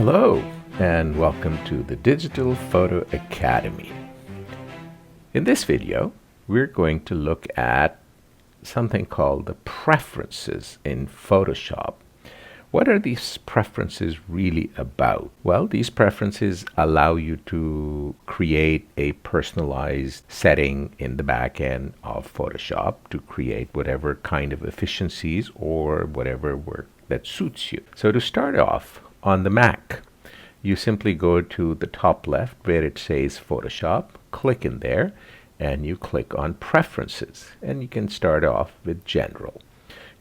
Hello and welcome to the Digital Photo Academy. In this video, we're going to look at something called the preferences in Photoshop. What are these preferences really about? Well, these preferences allow you to create a personalized setting in the back end of Photoshop to create whatever kind of efficiencies or whatever work that suits you. So to start off, on the Mac, you simply go to the top left where it says Photoshop, click in there, and you click on Preferences, and you can start off with General.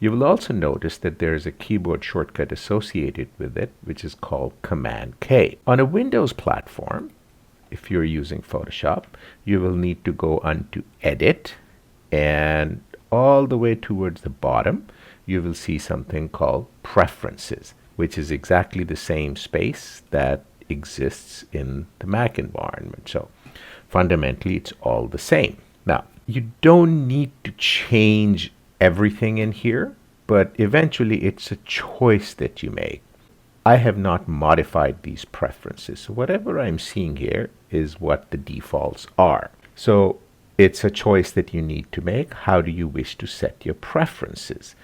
You will also notice that there is a keyboard shortcut associated with it, which is called Command K. On a Windows platform, if you're using Photoshop, you will need to go onto Edit, and all the way towards the bottom, you will see something called Preferences, which is exactly the same space that exists in the Mac environment. So fundamentally, it's all the same. Now, you don't need to change everything in here, but eventually it's a choice that you make. I have not modified these preferences. So whatever I'm seeing here is what the defaults are. So it's a choice that you need to make. How do you wish to set your preferences?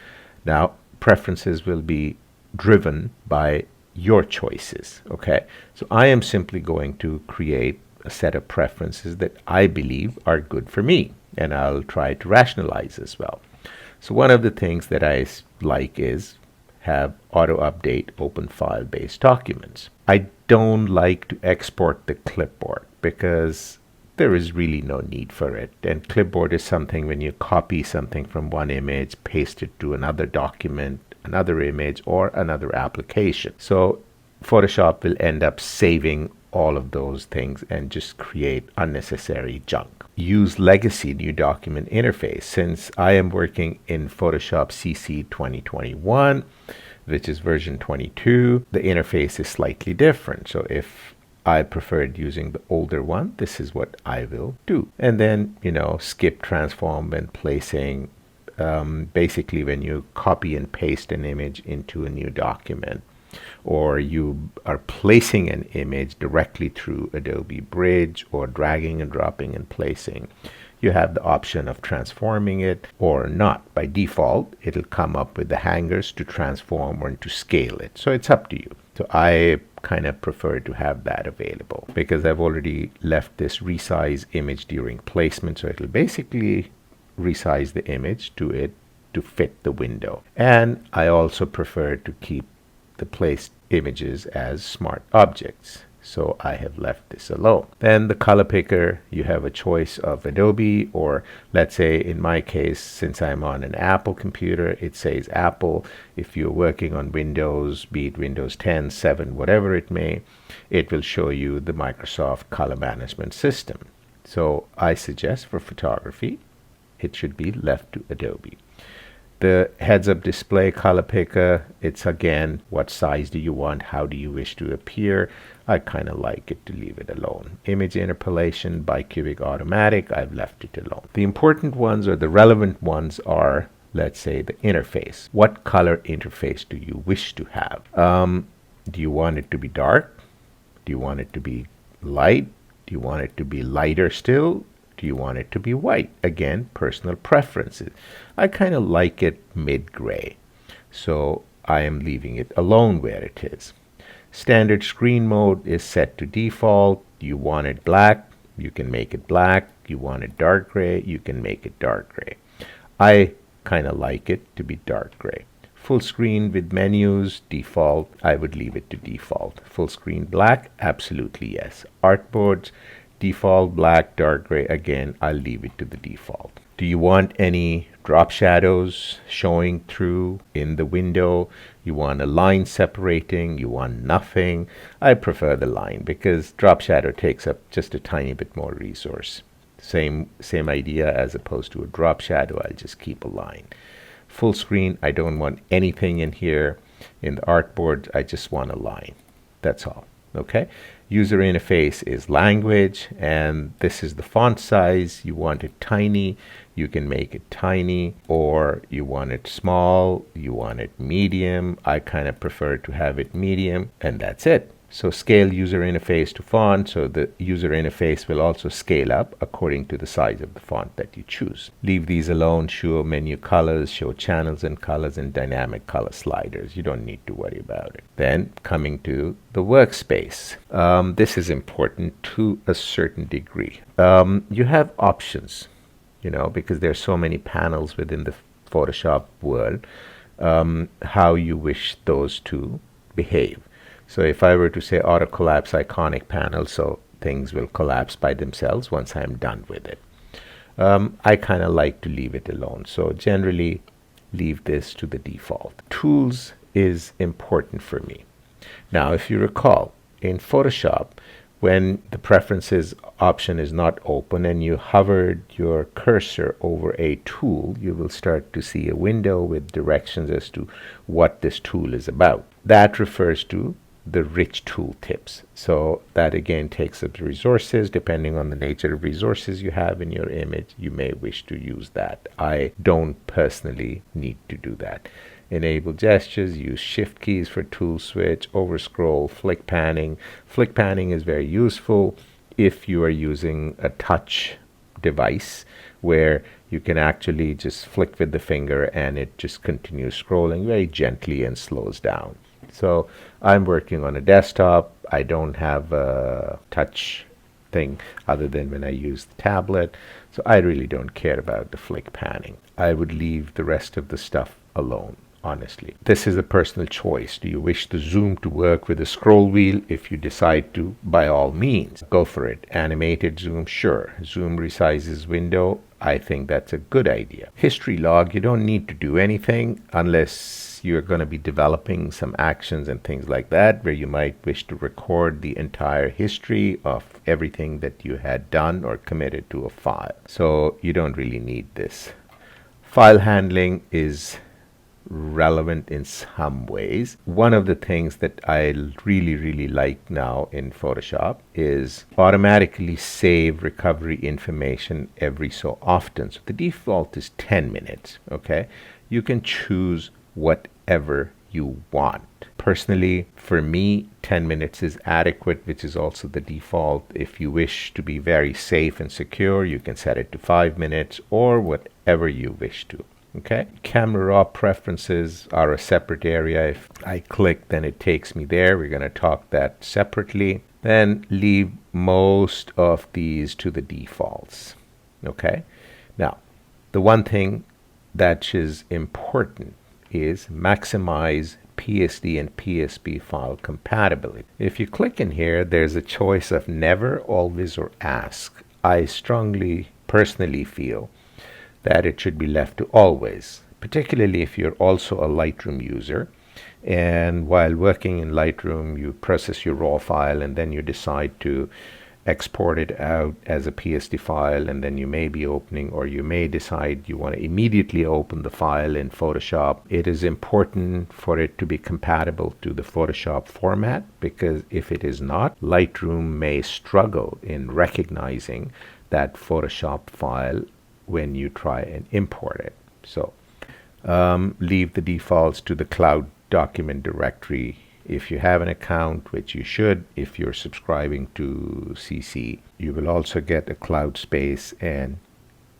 Now, preferences will be driven by your choices. Okay, so I am simply going to create a set of preferences that I believe are good for me, and I'll try to rationalize as well. So one of the things that I like is have auto update open file based documents. I don't like to export the clipboard because there is really no need for it. And clipboard is something when you copy something from one image, paste it to another document, another image, or another application. So Photoshop will end up saving all of those things and just create unnecessary junk. Use legacy new document interface. Since I am working in Photoshop CC 2021, which is version 22, the interface is slightly different. So if I preferred using the older one, this is what I will do. And then, skip transform when placing. Basically, when you copy and paste an image into a new document, or you are placing an image directly through Adobe Bridge, or dragging and dropping and placing, you have the option of transforming it or not. By default, it'll come up with the hangers to transform or to scale it. So it's up to you. So I kind of prefer to have that available because I've already left this resize image during placement. So it'll basically resize the image to fit the window. And I also prefer to keep the placed images as smart objects. So I have left this alone. Then the color picker, you have a choice of Adobe, or let's say in my case, since I'm on an Apple computer, it says Apple. If you're working on Windows, be it Windows 10, 7, whatever it may, it will show you the Microsoft color management system. So I suggest for photography, it should be left to Adobe. The heads-up display color picker, it's again, what size do you want? How do you wish to appear? I kind of like it to leave it alone. Image interpolation, bicubic automatic, I've left it alone. The important ones or the relevant ones are, let's say, the interface. What color interface do you wish to have? Do you want it to be dark? Do you want it to be light? Do you want it to be lighter still? Do you want it to be white? Again, personal preferences. I kind of like it mid-gray, so I am leaving it alone where it is. Standard screen mode is set to default. You want it black, you can make it black. You want it dark gray, you can make it dark gray. I kind of like it to be dark gray. Full screen with menus, default, I would leave it to default. Full screen black, absolutely yes. Artboards, default black, dark gray, again, I'll leave it to the default. Do you want any drop shadows showing through in the window? You want a line separating? You want nothing? I prefer the line because drop shadow takes up just a tiny bit more resource. Same idea as opposed to a drop shadow, I'll just keep a line. Full screen, I don't want anything in here. In the artboard, I just want a line. That's all. Okay, user interface is language, and this is the font size. You want it tiny, you can make it tiny, or you want it small, you want it medium. I kind of prefer to have it medium, and that's it. So scale user interface to font, so the user interface will also scale up according to the size of the font that you choose. Leave these alone. Show menu colors, show channels and colors, and dynamic color sliders. You don't need to worry about it. Then coming to the workspace. This is important to a certain degree. You have options, because there's so many panels within the Photoshop world, how you wish those to behave. So if I were to say auto collapse iconic panel, so things will collapse by themselves once I'm done with it. I kind of like to leave it alone. So generally leave this to the default. Tools is important for me. Now, if you recall, in Photoshop, when the preferences option is not open and you hovered your cursor over a tool, you will start to see a window with directions as to what this tool is about. That refers to the rich tool tips. So that again takes up resources. Depending on the nature of resources you have in your image, you may wish to use that. I don't personally need to do that. Enable gestures, use shift keys for tool switch, over scroll, flick panning. Flick panning is very useful if you are using a touch device where you can actually just flick with the finger and it just continues scrolling very gently and slows down. So I'm working on a desktop. I don't have a touch thing other than when I use the tablet. So I really don't care about the flick panning. I would leave the rest of the stuff alone, honestly. This is a personal choice. Do you wish the zoom to work with a scroll wheel? If you decide to, by all means, go for it. Animated zoom, sure. Zoom resizes window. I think that's a good idea. History log, you don't need to do anything unless you're going to be developing some actions and things like that, where you might wish to record the entire history of everything that you had done or committed to a file. So you don't really need this. File handling is relevant in some ways. One of the things that I really like now in Photoshop is automatically save recovery information every so often. So the default is 10 minutes. Okay, you can choose whatever you want. Personally, for me, 10 minutes is adequate, which is also the default. If you wish to be very safe and secure, you can set it to 5 minutes or whatever you wish to. Okay, camera raw preferences are a separate area. If I click, then it takes me there. We're going to talk that separately. Then leave most of these to the defaults. Okay, now the one thing that is important is maximize PSD and PSB file compatibility. If you click in here, there's a choice of never, always, or ask. I strongly personally feel that it should be left to always, particularly if you're also a Lightroom user. And while working in Lightroom, you process your raw file and then you decide to export it out as a PSD file, and then you may be opening, or you may decide you want to immediately open the file in Photoshop. It is important for it to be compatible to the Photoshop format, because if it is not, Lightroom may struggle in recognizing that Photoshop file when you try and import it. So leave the defaults to the cloud document directory if you have an account, which you should. If you're subscribing to CC, you will also get a cloud space and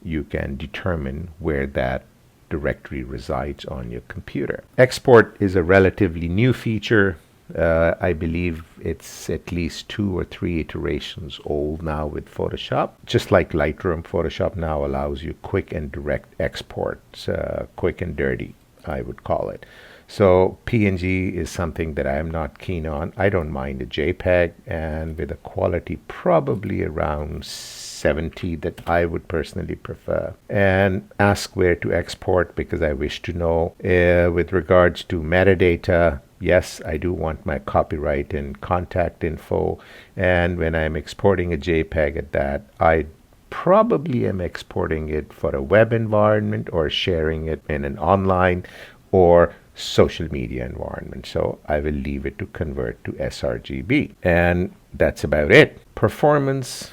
you can determine where that directory resides on your computer. Export is a relatively new feature. I believe it's at least 2 or 3 iterations old now with Photoshop. Just like Lightroom, Photoshop now allows you quick and direct exports, quick and dirty, I would call it. So PNG is something that I am not keen on. I don't mind a JPEG, and with a quality probably around 70 that I would personally prefer. And ask where to export, because I wish to know with regards to metadata. Yes, I do want my copyright and contact info, and when I'm exporting a JPEG at that, I probably am exporting it for a web environment or sharing it in an online or social media environment. So I will leave it to convert to sRGB. And that's about it. Performance,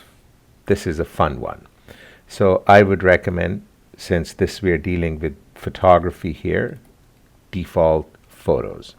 this is a fun one. So I would recommend, since this we're dealing with photography here, default photos.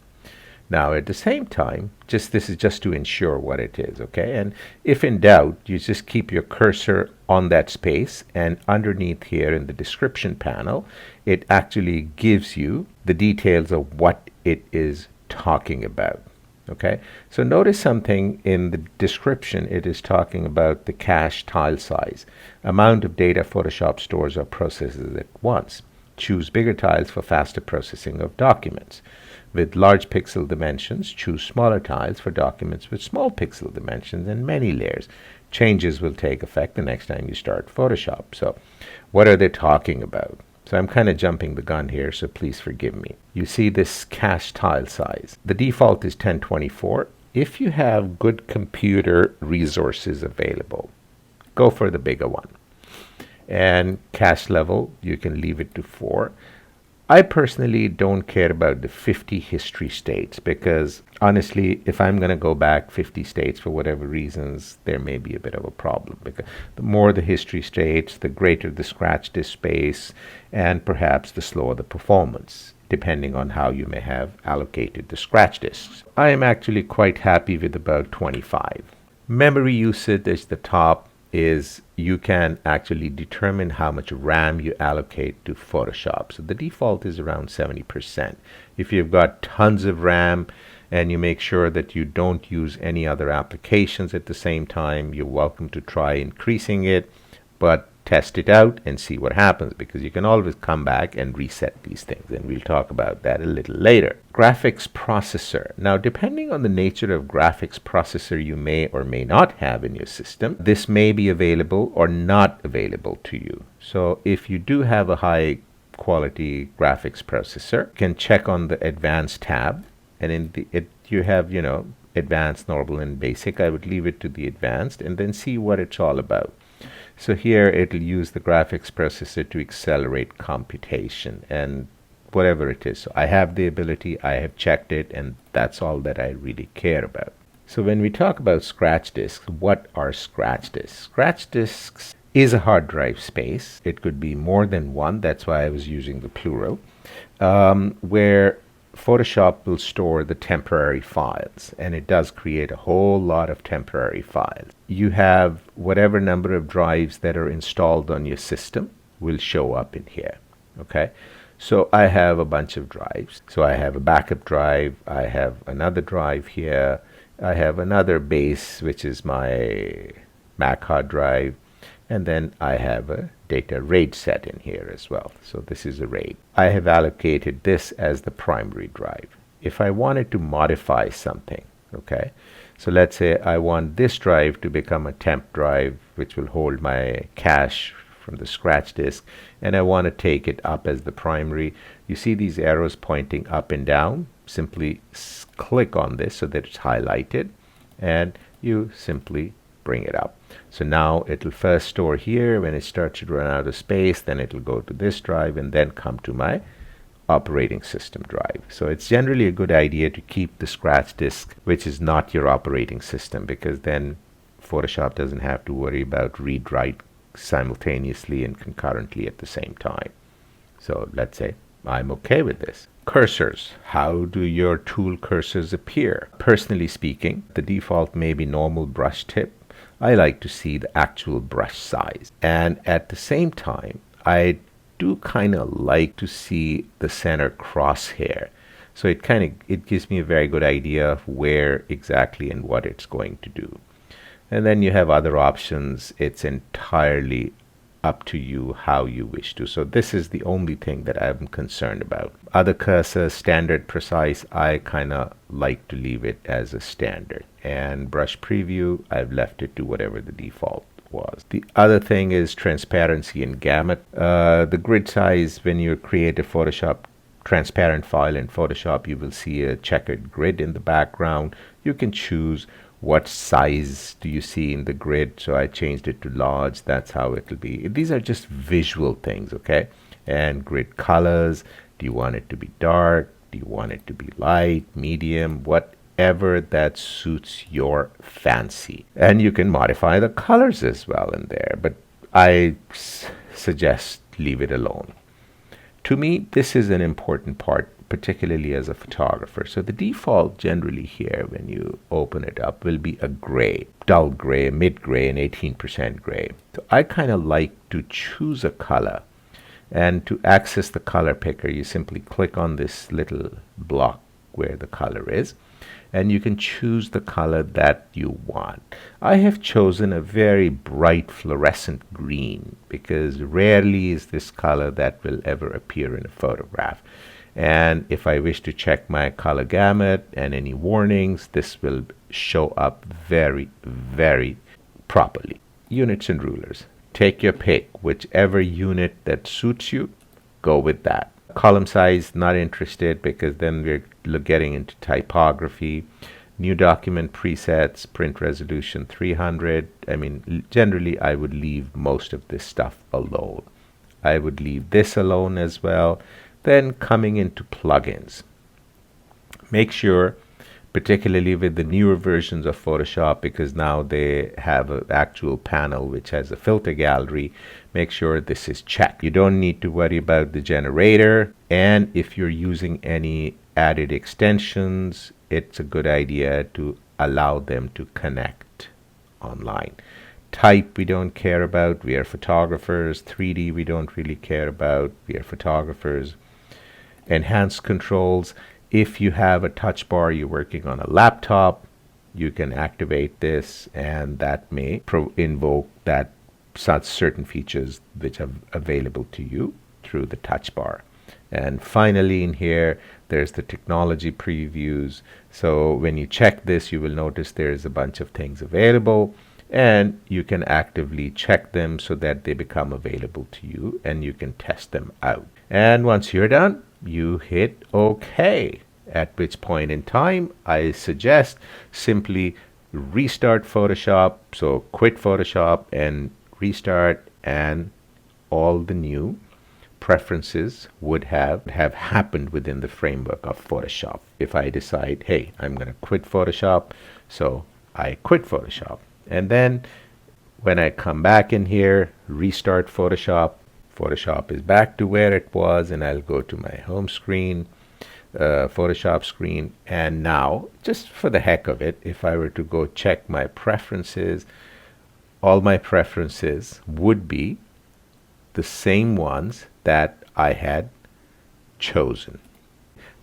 Now at the same time, this is just to ensure what it is, okay? And if in doubt, you just keep your cursor on that space, and underneath here in the description panel, it actually gives you the details of what it is talking about. Okay, so notice something in the description. It is talking about the cache tile size, amount of data Photoshop stores or processes at once. Choose bigger tiles for faster processing of documents. With large pixel dimensions, choose smaller tiles for documents with small pixel dimensions and many layers. Changes will take effect the next time you start Photoshop. So what are they talking about? So I'm kind of jumping the gun here, so please forgive me. You see this cache tile size. The default is 1024. If you have good computer resources available, go for the bigger one. And cache level, you can leave it to 4. I personally don't care about the 50 history states, because honestly, if I'm going to go back 50 states for whatever reasons, there may be a bit of a problem, because the more the history states, the greater the scratch disk space, and perhaps the slower the performance, depending on how you may have allocated the scratch disks. I am actually quite happy with about 25. Memory usage is the top. You can actually determine how much RAM you allocate to Photoshop. So the default is around 70%. If you've got tons of RAM and you make sure that you don't use any other applications at the same time, you're welcome to try increasing it, but test it out and see what happens, because you can always come back and reset these things, and we'll talk about that a little later. Graphics processor. Now, depending on the nature of graphics processor you may or may not have in your system, this may be available or not available to you. So if you do have a high quality graphics processor, you can check on the advanced tab, and you have, advanced, normal, and basic. I would leave it to the advanced and then see what it's all about. So here it'll use the graphics processor to accelerate computation and whatever it is. So I have the ability, I have checked it, and that's all that I really care about. So when we talk about scratch disks, what are scratch disks? Scratch disks is a hard drive space. It could be more than one. That's why I was using the plural, where Photoshop will store the temporary files, and it does create a whole lot of temporary files. You have whatever number of drives that are installed on your system will show up in here. Okay, so I have a bunch of drives. So I have a backup drive, I have another drive here, I have another base, which is my Mac hard drive, and then I have a data RAID set in here as well. So this is a RAID. I have allocated this as the primary drive. If I wanted to modify something, okay, so let's say I want this drive to become a temp drive, which will hold my cache from the scratch disk, and I want to take it up as the primary. You see these arrows pointing up and down. Simply click on this so that it's highlighted, and you simply bring it up. So now it'll first store here. When it starts to run out of space, then it'll go to this drive and then come to my operating system drive. So it's generally a good idea to keep the scratch disk, which is not your operating system, because then Photoshop doesn't have to worry about read-write simultaneously and concurrently at the same time. So let's say I'm okay with this. Cursors. How do your tool cursors appear? Personally speaking, the default may be normal brush tip. I like to see the actual brush size, and at the same time I do kind of like to see the center crosshair, so it gives me a very good idea of where exactly and what it's going to do. And then you have other options. It's entirely up to you how you wish to. So this is the only thing that I'm concerned about. Other cursors, standard, precise, I kind of like to leave it as a standard. And brush preview, I've left it to whatever the default was. The other thing is transparency and gamut. The grid size, when you create a Photoshop transparent file in Photoshop, you will see a checkered grid in the background. You can choose what size do you see in the grid. So I changed it to large. That's how it will be. These are just visual things, okay? And grid colors. Do you want it to be dark? Do you want it to be light, medium, whatever that suits your fancy? And you can modify the colors as well in there, but I suggest leave it alone. To me, this is an important part particularly as a photographer. So the default generally here when you open it up will be a gray, dull gray, mid gray, and 18% gray. So I kind of like to choose a color. And to access the color picker, you simply click on this little block where the color is, and you can choose the color that you want. I have chosen a very bright fluorescent green because rarely is this color that will ever appear in a photograph. And if I wish to check my color gamut and any warnings, this will show up very, very properly. Units and rulers. Take your pick, whichever unit that suits you, go with that. Column size, not interested because then we're getting into typography. New document presets, print resolution 300. I mean, generally I would leave most of this stuff alone. I would leave this alone as well. Then coming into plugins. Make sure, particularly with the newer versions of Photoshop, because now they have an actual panel which has a filter gallery, make sure this is checked. You don't need to worry about the generator, and if you're using any added extensions, it's a good idea to allow them to connect online. Type we don't care about, we are photographers. 3D we don't really care about, we are photographers. Enhanced controls. If you have a touch bar, you're working on a laptop, you can activate this, and that may invoke that such certain features which are available to you through the touch bar. And finally in here, there's the technology previews. So when you check this, you will notice there's a bunch of things available, and you can actively check them so that they become available to you and you can test them out. And once you're done, you hit OK, at which point in time I suggest simply restart Photoshop. So quit Photoshop and restart, and all the new preferences would have happened within the framework of Photoshop. If I decide, hey, I'm going to quit Photoshop, so I quit Photoshop. And then when I come back in here, restart Photoshop, Photoshop is back to where it was, and I'll go to my home screen, Photoshop screen, and now, just for the heck of it, if I were to go check my preferences, all my preferences would be the same ones that I had chosen.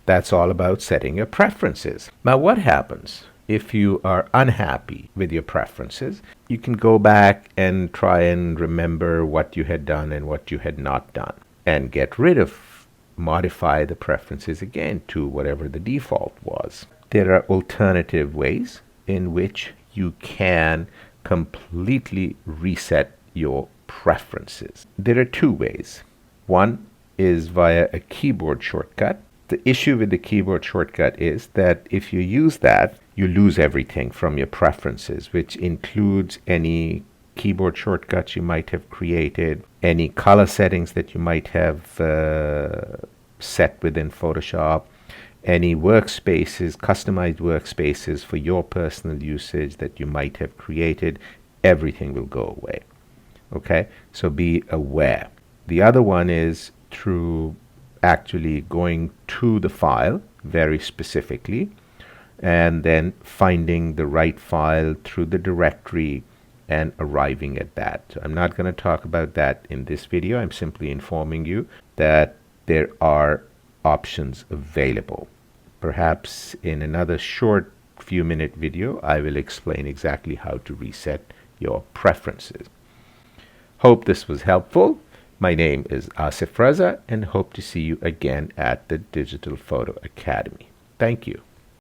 That's all about setting your preferences. Now what happens if you are unhappy with your preferences? You can go back and try and remember what you had done and what you had not done, and get rid of, modify the preferences again to whatever the default was. There are alternative ways in which you can completely reset your preferences. There are two ways. One is via a keyboard shortcut. The issue with the keyboard shortcut is that if you use that, you lose everything from your preferences, which includes any keyboard shortcuts you might have created, any color settings that you might have set within Photoshop, any workspaces, customized workspaces for your personal usage that you might have created. Everything will go away. Okay, so be aware. The other one is through actually going to the file very specifically, and then finding the right file through the directory and arriving at that. So I'm not going to talk about that in this video. I'm simply informing you that there are options available. Perhaps in another short few minute video, I will explain exactly how to reset your preferences. Hope this was helpful. My name is Asif Raza, and hope to see you again at the Digital Photo Academy. Thank you.